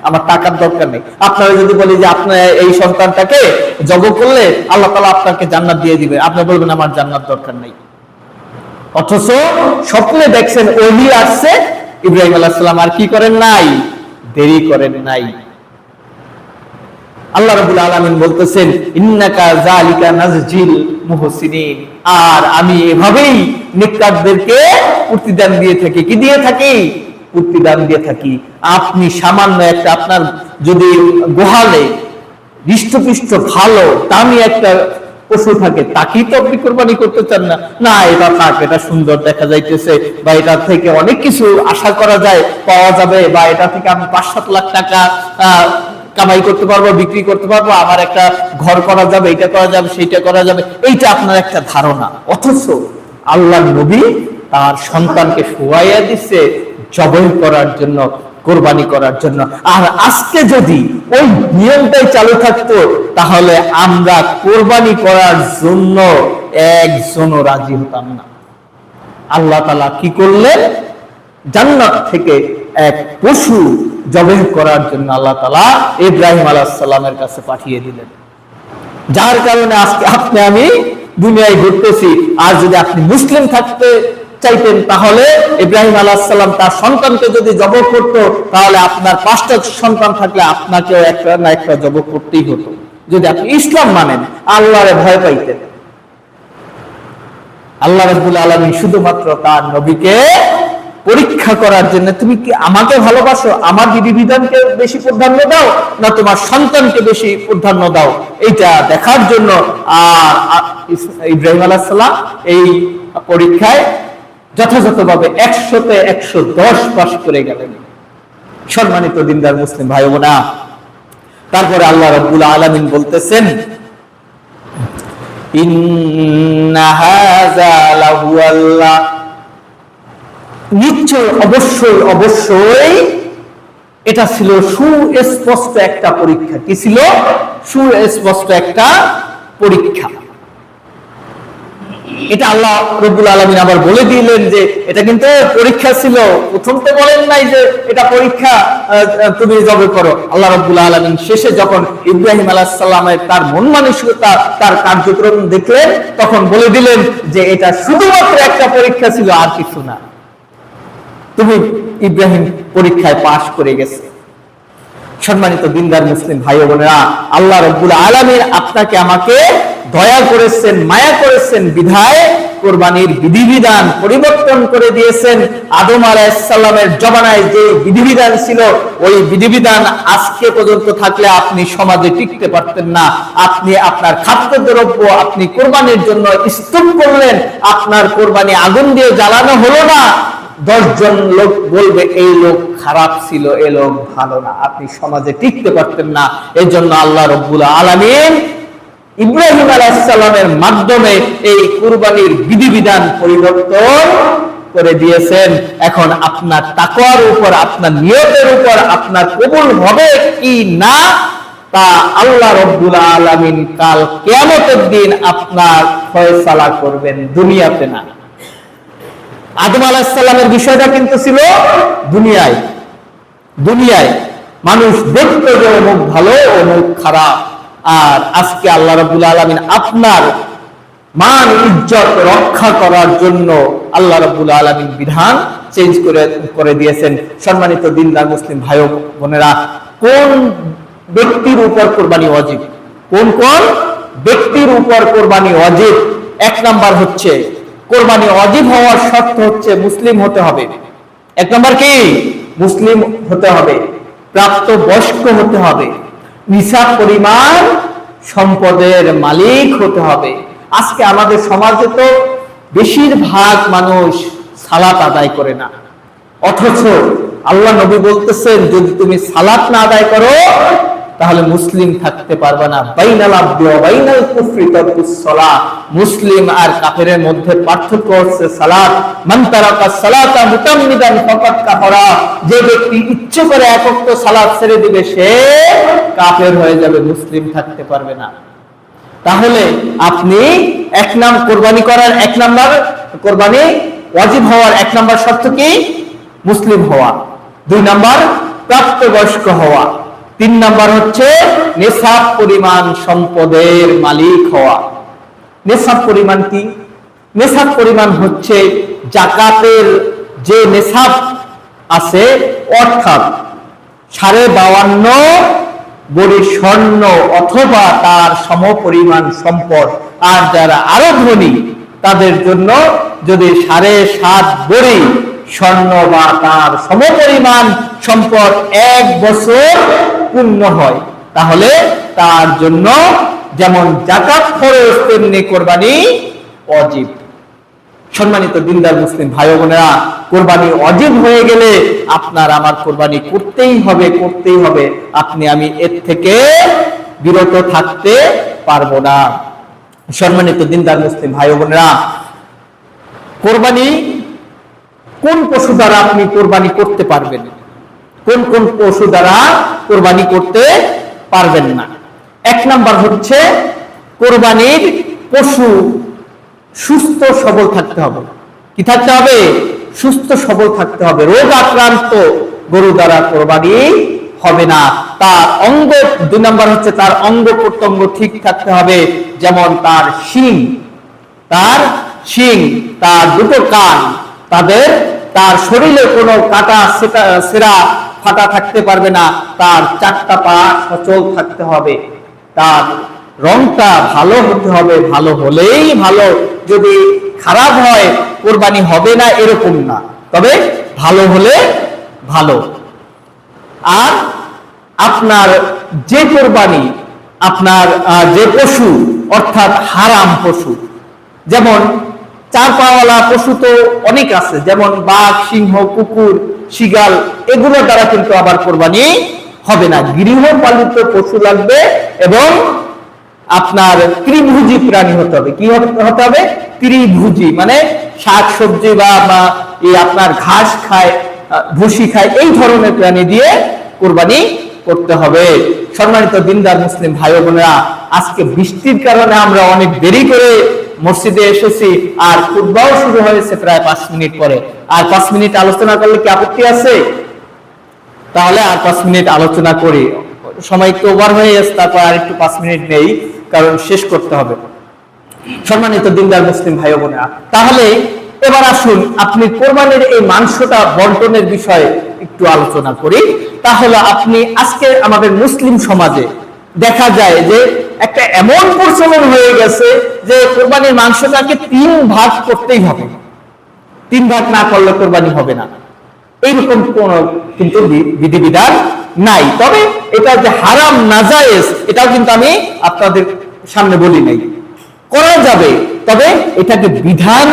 আমার টাকার দরকার নেই। আপনারা যদি বলি যে আপনার এই সন্তানটাকে জন্ম করলে আল্লাহ তাআলা আপনাকে জান্নাত দিয়ে দিবে, আপনি বলবেন আমার জান্নাত দরকার নেই। অথচ স্বপ্নে দেখছেন ওলি আসছে, ইব্রাহিম আলাইহিস সালাম আর কি করেন নাই? দেরি করেন নাই। আল্লাহ রাব্বুল আলামিন বলতেছেন, ইন্নাকা যালিকা নাজজিল মুহসিনিন, আর আমি এভাবেই নেককারদেরকে প্রতিদান দিয়ে থাকি। কি দিয়ে থাকি? প্রতিদান দিয়ে থাকি। আপনি সামান্য একটা, আপনার যদি গোহালে হৃষ্টপুষ্ট ভালো দামি একটা পশু থাকে, তাকেই তো আপনি কোরবানি করতে চান না। না, এটা থাক, এটা সুন্দর দেখা যাইতেছে, বা এটা থেকে অনেক কিছু আশা করা যায়, পাওয়া যাবে, বা এটা থেকে আমি 5-7 লাখ টাকা কামাই করতে পারবো, বিক্রি করতে পারবো, আমার একটা ঘর করা যাবে, এটা করা যাবে, সেইটা করা যাবে, এইটা আপনার একটা ধারণা। অথচ আল্লাহর নবী তার সন্তানকে শুয়াইয়া দিচ্ছে জবাই করার জন্য, কোরবানি করার জন্য। আর আজকে যদি ওই নিয়মটাই চালু থাকতো, তাহলে আমরা কোরবানি করার জন্য একজনও রাজি হতাম না। আল্লাহ তাআলা কি করলেন? জান্নাত থেকে এক পশু জবাই করার জন্য আল্লাহ তাআলা ইব্রাহিম আলাইহিস সালামের কাছে পাঠিয়ে দিলেন। যার কারণে আজকে আপনি আমি দুনিয়ায় ঘুরতেছি। আর যদি আপনি মুসলিম থাকতে চাইতেন, তাহলে ইব্রাহিম আলাইহিস সালাম তার সন্তানকে যদি জবাই করত, তাহলে আপনার 5টা সন্তান থাকলে আপনাকেও একটা না একটা জবাই করতেই হতো। যদি আপনি ইসলাম মানেন, আল্লাহরে ভয় পাইতেন। আল্লাহ রাব্বুল আলামিন শুধুমাত্র তার নবীকে পরীক্ষা করার জন্য, তুমি কি আমাকে ভালোবাসো, আমার বিধিবিধানকে বেশি প্রাধান্য দাও, না তোমার সন্তানকে বেশি প্রাধান্য দাও, এইটা দেখার জন্য ইব্রাহিম আলাইহিস সালাম এই পরীক্ষায় যথাযথভাবে 100তে 110 পাস করে গেলেন। সম্মানিত দিনদার মুসলিম ভাই বোনা, তারপরে আল্লাহ রাব্বুল আলামিন বলতেছেন, ইন্না হাযা লাহুয়াল্লাহ, নিশ্চয় অবশ্যই অবশ্যই এটা ছিল সুস্পষ্ট একটা পরীক্ষা। কি ছিল? সুস্পষ্ট একটা পরীক্ষা। এটা আল্লাহ রাব্বুল আলামিন আবার বলে দিলেন যে এটা কিন্তু পরীক্ষা ছিল। প্রথম তো বলেন নাই যে এটা পরীক্ষা, তুমি জবাই করো। আল্লাহ রাব্বুল আলামিন শেষে যখন ইব্রাহিম আলাইহিস সালামের তার মন মানসিকতা, তার কার্যক্রম দেখলেন, তখন বলে দিলেন যে এটা শুধুমাত্র একটা পরীক্ষা ছিল, আর কিছু না। তুমি ইব্রাহিম পরীক্ষায় পাশ করে গেছে। সম্মানিত দিনদার মুসলিম ভাই বোনেরা, আল্লাহ রাব্বুল আলামিন আপনাকে আমাকে দয়া করেছেন, মায়া করেছেন, বিধায় কোরবানির বিধিবিধান পরিবর্তন করে দিয়েছেন। আদম আলাইহিস সালামের জমানায় যে বিধিবিধান ছিল, ওই বিধিবিধান আজকে পর্যন্ত থাকলে আপনি সমাজে টিকতে পারতেন না। আপনি আপনার খাদ্যদ্রব্য আপনি কোরবানির জন্য স্তূপ করলেন, আপনার কোরবানি আগুন দিয়ে জ্বালানো হলো না, 10 জন লোক বলবে এই লোক খারাপ ছিল, এই লোক ভালো না, আপনি সমাজে টিকতে পারতেন না। এই জন্য আল্লাহ রাব্বুল আলামিন ইব্রাহিম আলাইহিস সালামের মাধ্যমে এই কুরবানির বিধিবিধান পরিবর্তন করে দিয়েছেন। এখন আপনার তাকওয়ার উপর, আপনার নিয়তের উপর আপনার কবুল হবে কি না, তা আল্লাহ রাব্বুল আলামিন কাল কিয়ামতের দিন আপনার ফয়সালা করবেন, দুনিয়াতে না। আদম আলাইহিস সালামের বিষয়টা কিন্তু ছিল দুনিয়ায়। দুনিয়ায় মানুষ দেখতো যে অমুক ভালো, অমুক খারাপ। আর আজকে আল্লাহ রাব্বুল আলামিন আপনার মান ইজ্জত রক্ষা করার জন্য আল্লাহ রাব্বুল আলামিন বিধান চেঞ্জ করে দিয়েছেন। সম্মানিত দিনদার মুসলিম ভাই বোনেরা, কোন ব্যক্তির উপর কোরবানি ওয়াজিব? কোন কোন ব্যক্তির উপর কোরবানি ওয়াজিব? 1 নাম্বার হচ্ছে কোরবানি ওয়াজিব হওয়ার শর্ত হচ্ছে মুসলিম হতে হবে। এক নম্বর কি? মুসলিম হতে হবে, প্রাপ্ত বয়স্ক হতে হবে, নিসাব পরিমাণ সম্পদের মালিক হতে হবে। আজকে আমাদের সমাজে তো বেশিরভাগ মানুষ সালাত আদায় করে না, অথচ আল্লাহ নবী বলতেছেন যদি তুমি সালাত না আদায় করো তাহলে মুসলিম থাকতে পারবে না। বাইনাল আবদি ওয়া বাইনাল কুফরি তারকুস সালাত, মুসলিম আর কাফেরের মধ্যে পার্থক্য হচ্ছে সালাত। মান তারাকা সালাতা মুতাম্মিদান ফাকাদ কাফারা, যে ব্যক্তি ইচ্ছে করে এক ওয়াক্ত সালাত ছেড়ে দিবে সে কাফের হয়ে যাবে, মুসলিম থাকতে পারবে না। তাহলে আপনি এক নাম্বার কোরবানি করার, এক নাম্বার কোরবানি ওয়াজিব হওয়ার এক নাম্বার শর্ত কি? মুসলিম হওয়া। দুই নাম্বার প্রাপ্তবয়স্ক হওয়া। তিন নাম্বার হচ্ছে নিসাব পরিমাণ সম্পদের মালিক হওয়া। নিসাব পরিমাণ কি? নিসাব পরিমাণ হচ্ছে যাকাতের যে নিসাব আছে, অর্থাৎ 52.5 ভরি স্বর্ণ অথবা তার সমপরিমাণ সম্পদ। আর যারা আরো ধনী তাদের জন্য যদি 7.5 ভরি স্বর্ণ বা তার সমপরিমাণ সম্পদ 1 বছর পূর্ণ হয় তাহলে তার জন্য যেমন যাকাত ফরজ তেমনি কোরবানি ওয়াজিব। সম্মানিত দিনদার মুসলিম ভাই বোনেরা, কোরবানি ওয়াজিব হয়ে গেলে আপনার আমার কোরবানি করতেই হবে, করতেই হবে। আপনি আমি এর থেকে বিরত থাকতে পারবো না। সম্মানিত দিনদার মুসলিম ভাই বোনেরা, কোরবানি কোন পশু দ্বারা আপনি কোরবানি করতে পারবেন, কোন কোন পশু দ্বারা কোরবানি করতে পারবেন না? এক নাম্বার হচ্ছে কোরবানির পশু সুস্থ সবল থাকতে হবে। কি থাকতে হবে? সুস্থ সবল থাকতে হবে। রোগ আক্রান্ত গরু দ্বারা কোরবানি হবে না। তার অঙ্গ, দুই নাম্বার হচ্ছে তার অঙ্গ প্রত্যঙ্গ ঠিক থাকতে হবে, যেমন তার শিং, তার দুটো কান, তার শরীরে কোনো কাটা সেরা ফাটা থাকতে পারবে না, তার 4টা পা সচল থাকতে হবে, তার রংটা ভালো হতে হবে, ভালো হলেই ভালো, যদি খারাপ হয় কোরবানি হবে না এরকম না, তবে ভালো হলে ভালো। আর আপনার যে কোরবানি, আপনার যে পশু অর্থাৎ হারাম পশু, যেমন 4 পাওয়ালা পশু তো অনেক আছে, যেমন বাঘ, সিংহ, কুকুর, শিগাল, এগুলোর দ্বারা কিন্তু আবার কোরবানি হবে না। গৃহপালিত পশু লাগবে এবং আপনার ত্রিভুজি প্রাণী হতে হবে। কি হতে হবে? ত্রিভুজি, মানে শাক সবজি বা আপনার ঘাস খায়, ভুসি খায়, এই ধরনের প্রাণী দিয়ে কোরবানি করতে হবে। সম্মানিত দিনদার মুসলিম ভাই বোনেরা, আজকে বৃষ্টির কারণে আমরা অনেক দেরি করে মসজিদে এসেছি, আর খুতবাও শুরু হয়েছে প্রায় 5 মিনিট পরে। আর 5 মিনিট আলোচনা করলে কি আপত্তি আছে? তাহলে আর 5 মিনিট আলোচনা করি, সময় একটু ওভার হয়ে গেছে, তারপর আর একটু 5 মিনিট নেই, কারণ শেষ করতে হবে। সম্মানিত দিনদার মুসলিম ভাই বোনেরা, তাহলে এবার আসুন আপনি কোরবানির এই মাংসটা বন্টনের বিষয়ে একটু আলোচনা করি। তাহলে আপনি আজকে আমাদের মুসলিম সমাজে দেখা যায় যে একটা এমন প্রচলন হয়ে গেছে যে কোরবানির মাংসটাকে 3 ভাগ করতেই হবে, 3 ভাগ না করলে কোরবানি হবে না, এইরকম কোন কিন্তু বিধিবিধান নাই। তবে এটা যে হারাম নাজায়েজ এটাও কিন্তু আমি আপনাদের সামনে বলি নাই, করা যাবে, তবে এটাকে বিধান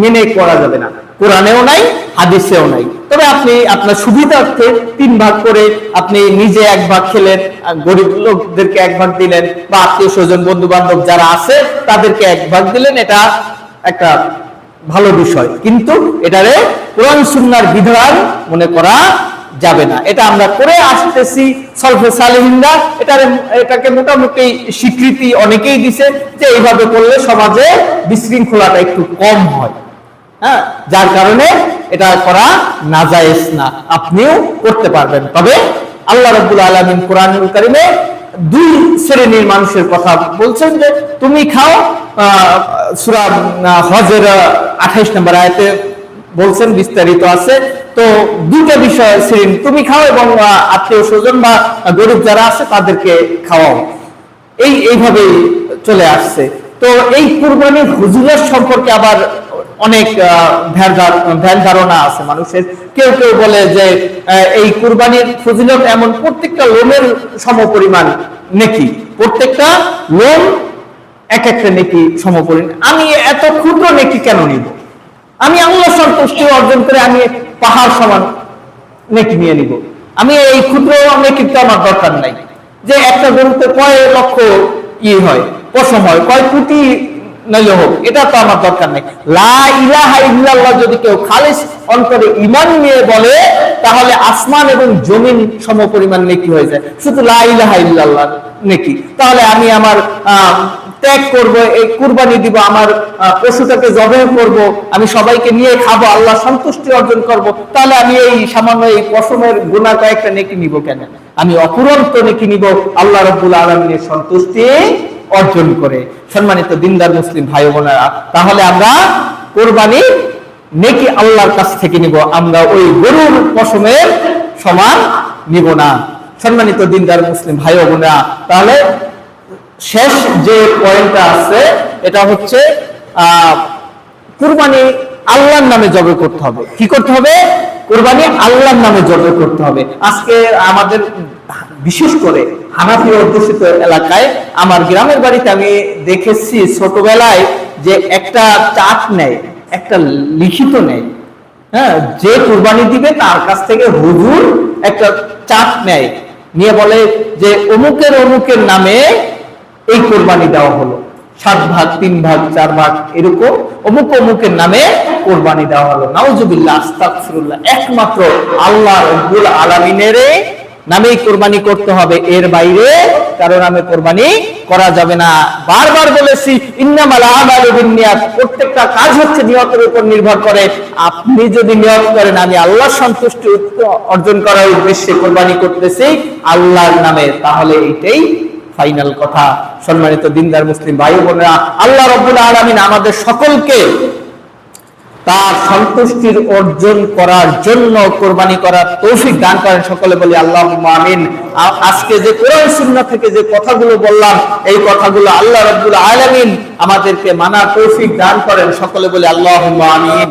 মেনে করা যাবে না, কোরআনেও নাই, হাদিসেও নাই। তবে আপনি আপনার সুবিধার্থে 3 ভাগ করে আপনি নিজে 1 ভাগ খেলেন, গরিব লোকদেরকে 1 ভাগ দিলেন, বা আত্মীয় স্বজন বন্ধু বান্ধব যারা আছে তাদেরকে 1 ভাগ দিলেন, এটা একটা ভালো বিষয়। কিন্তু এটারে কোরআন সুন্নাহর বিধান মনে করা যাবে না। এটা আমরা করে আসতেছি, সলফে সালেহিনরা এটাকে মোটামুটি স্বীকৃতি অনেকেই দিছে যে এইভাবে করলে সমাজে বিশৃঙ্খলাটা একটু কম হয়, হ্যাঁ, যার কারণে এটা করা নাজায়েজ না, আপনিও করতে পারবেন। তবে আল্লাহ রাব্বুল আলামিন কোরআনুল কারীমে 2 শ্রেণীর মানুষের কথা বলছেন যে তুমি খাও, সূরা হজের 28 নম্বর আয়াতে বলছেন, বিস্তারিত আছে। তো 2টা বিষয় শ্রেণী, তুমি খাও এবং আত্মীয় স্বজন বা গরিব যারা আছে তাদেরকে খাওয়াও, এইভাবেই চলে আসছে। তো এই কুরবানির ফজিলত সম্পর্কে আবার অনেক ধ্যান ধারণা আছে মানুষের। কেউ কেউ বলে যে এই কুরবানির ফজিলত এমন, প্রত্যেকটা লোমের সমপরিমাণ নেকি, প্রত্যেকটা লোম এক একটা নেকি সমপরিমাণ। আমি এত ক্ষুদ্র নেকি কেন নিব? আমি আল্লাহ সন্তুষ্টি অর্জন করে আমি পাহাড় সমান নেকি নিয়ে নিব। আমি এই ক্ষুদ্র নেকি তো আমার দরকার নাই। যে একটা গরুতে কয় লক্ষ হয়, পশম হয়, কয় কোটি নইলে হোক, এটা তো আমার দরকার নেই। লা ইলাহা ইল্লাল্লাহ যদি কেউ খালিস অন্তরে ঈমান নিয়ে বলে, তাহলে আসমান এবং জমিন সমপরিমাণ নেকি হয়ে যায়, শুধু লা ইলাহা ইল্লাল্লাহ নেকি। তাহলে আমি আমার ত্যাগ করব, এই কুরবানি দিব, আমার পশুটাকে জবাই করব, আমি সবাইকে নিয়ে খাবো, আল্লাহ সন্তুষ্টি অর্জন করব, তাহলে আমি এই সামান্য এই পশমের গুনাহ কয়েকটা নেকি নিব কেন? আমি অপুরন্ত নেকি নিব আল্লাহ রাব্বুল আলামিনের সন্তুষ্টি অর্জন করে। সম্মানিত দিনদার মুসলিম ভাই বোনেরা, তাহলে আমরা কুরবানি নেকি আল্লাহর কাছ থেকে নিব, আমরা ওই গরুর পশমের সমান নিব না। সম্মানিত দিনদার মুসলিম ভাই বোনেরা, তাহলে শেষ যে পয়েন্টটা আছে এটা হচ্ছে কুরবানি আল্লাহর নামে জবাই করতে হবে। কি করতে হবে? কুরবানি আল্লাহর নামে জবাই করতে হবে। আজকে আমাদের বিশেষ করে হানাফি অধ্যুষিত এলাকায়, আমার গ্রামের বাড়িতে আমি দেখেছি ছোটবেলায় যে একটা চার্ট নেয়, একটা লিখিত নেয়, হ্যাঁ, যে কুরবানি দিবে তার কাছ থেকে হুজুর একটা চার্ট নেয়, নিয়ে বলে যে অমুকের নামে এই কোরবানি দেওয়া হলো, 7 ভাগ, 3 ভাগ, 4 ভাগ, এরকম অমুকের নামে কোরবানি দেওয়া হলো। নাউজুবিল্লাহ, আস্তাগফিরুল্লাহ। একমাত্র আল্লাহ রাব্বুল আলামিনের নামেই কোরবানি করতে হবে, এর বাইরে কারো নামে কোরবানি করা যাবে না। বারবার বলেছি, ইন্নামাল আমালু বিন্নিয়াত, প্রত্যেকটা কাজ হচ্ছে নিয়তের উপর নির্ভর করে। আপনি যদি নিয়ত করেন আমি আল্লাহর সন্তুষ্টি অর্জন করার উদ্দেশ্যে কোরবানি করতেছি আল্লাহর নামে, তাহলে এটাই ফাইনাল কথা। সম্মানিত দিনদার মুসলিম ভাই বোনেরা, আল্লাহ রাব্বুল আলামিন আমাদের সকলকে তার সন্তুষ্টির অর্জন করার জন্য কোরবানি করার তৌফিক দান করেন। সকলে বলি আল্লাহুম্মা আমিন। আজকে যে কোরআন সুন্নাহ থেকে যে কথাগুলো বললাম, এই কথাগুলো আল্লাহ রাব্বুল আলামিন আমাদেরকে মানার তৌফিক দান করেন। সকলে বলি আল্লাহুম্মা আমিন।